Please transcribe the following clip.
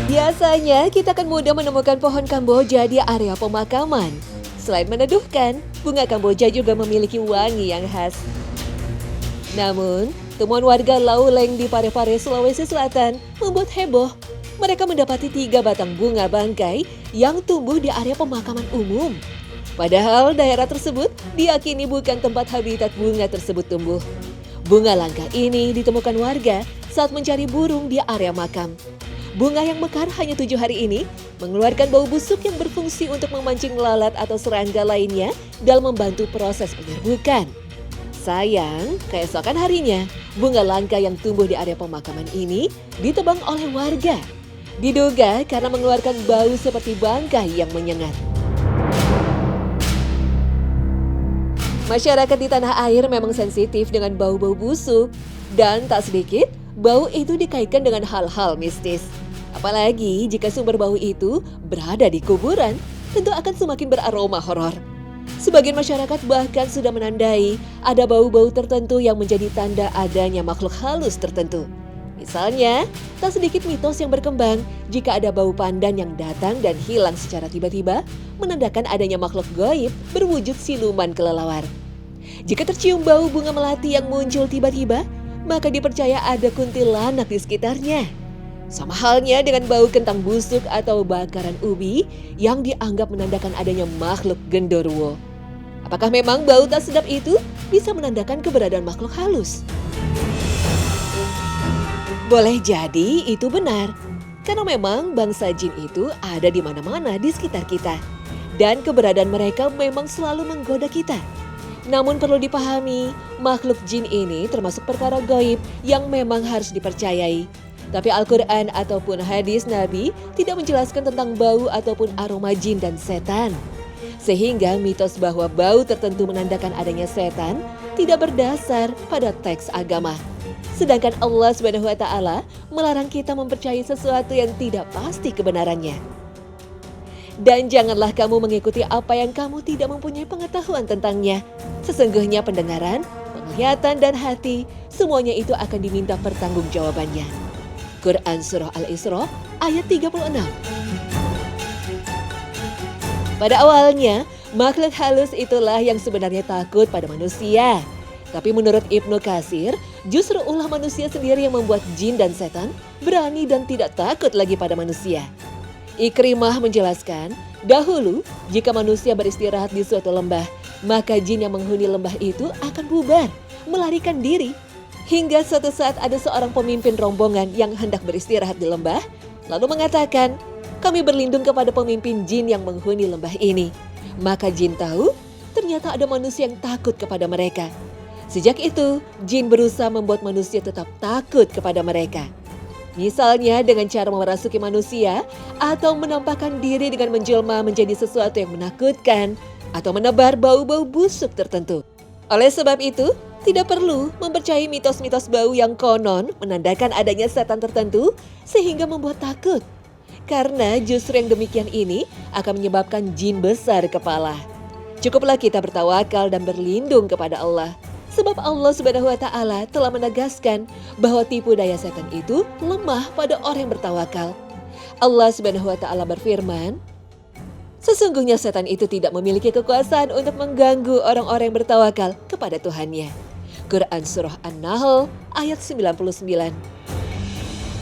Biasanya kita akan mudah menemukan pohon Kamboja di area pemakaman. Selain meneduhkan, bunga Kamboja juga memiliki wangi yang khas. Namun, temuan warga Lauleng di Parepare, Sulawesi Selatan membuat heboh. Mereka mendapati 3 batang bunga bangkai yang tumbuh di area pemakaman umum. Padahal daerah tersebut diyakini bukan tempat habitat bunga tersebut tumbuh. Bunga langka ini ditemukan warga saat mencari burung di area makam. Bunga yang mekar hanya 7 hari ini mengeluarkan bau busuk yang berfungsi untuk memancing lalat atau serangga lainnya dalam membantu proses penyerbukan. Sayang, keesokan harinya, bunga langka yang tumbuh di area pemakaman ini ditebang oleh warga. Diduga karena mengeluarkan bau seperti bangkai yang menyengat. Masyarakat di tanah air memang sensitif dengan bau-bau busuk. Dan tak sedikit, bau itu dikaitkan dengan hal-hal mistis. Apalagi jika sumber bau itu berada di kuburan, tentu akan semakin beraroma horor. Sebagian masyarakat bahkan sudah menandai ada bau-bau tertentu yang menjadi tanda adanya makhluk halus tertentu. Misalnya, tak sedikit mitos yang berkembang jika ada bau pandan yang datang dan hilang secara tiba-tiba, menandakan adanya makhluk gaib berwujud siluman kelelawar. Jika tercium bau bunga melati yang muncul tiba-tiba, maka dipercaya ada kuntilanak di sekitarnya. Sama halnya dengan bau kentang busuk atau bakaran ubi yang dianggap menandakan adanya makhluk genderuwo. Apakah memang bau tak sedap itu bisa menandakan keberadaan makhluk halus? Boleh jadi itu benar, karena memang bangsa jin itu ada di mana-mana di sekitar kita. Dan keberadaan mereka memang selalu menggoda kita. Namun perlu dipahami, makhluk jin ini termasuk perkara gaib yang memang harus dipercayai. Tapi Al-Quran ataupun hadis Nabi tidak menjelaskan tentang bau ataupun aroma jin dan setan. Sehingga mitos bahwa bau tertentu menandakan adanya setan tidak berdasar pada teks agama. Sedangkan Allah SWT melarang kita mempercayai sesuatu yang tidak pasti kebenarannya. Dan janganlah kamu mengikuti apa yang kamu tidak mempunyai pengetahuan tentangnya. Sesungguhnya pendengaran, penglihatan, dan hati, semuanya itu akan diminta pertanggungjawabannya. Quran Surah Al-Isra ayat 36. Pada awalnya, makhluk halus itulah yang sebenarnya takut pada manusia. Tapi menurut Ibnu Katsir, justru ulah manusia sendiri yang membuat jin dan setan berani dan tidak takut lagi pada manusia. Ikrimah menjelaskan, dahulu jika manusia beristirahat di suatu lembah, maka jin yang menghuni lembah itu akan bubar, melarikan diri. Hingga suatu saat ada seorang pemimpin rombongan yang hendak beristirahat di lembah, lalu mengatakan, kami berlindung kepada pemimpin jin yang menghuni lembah ini. Maka jin tahu, ternyata ada manusia yang takut kepada mereka. Sejak itu, jin berusaha membuat manusia tetap takut kepada mereka. Misalnya dengan cara memerasuki manusia atau menampakkan diri dengan menjelma menjadi sesuatu yang menakutkan atau menebar bau-bau busuk tertentu. Oleh sebab itu, tidak perlu mempercayai mitos-mitos bau yang konon menandakan adanya setan tertentu sehingga membuat takut. Karena justru yang demikian ini akan menyebabkan jin besar kepala. Cukuplah kita bertawakal dan berlindung kepada Allah. Sebab Allah SWT telah menegaskan bahwa tipu daya setan itu lemah pada orang yang bertawakal. Allah SWT berfirman, sesungguhnya setan itu tidak memiliki kekuasaan untuk mengganggu orang-orang yang bertawakal kepada Tuhannya. Quran Surah An-Nahl ayat 99.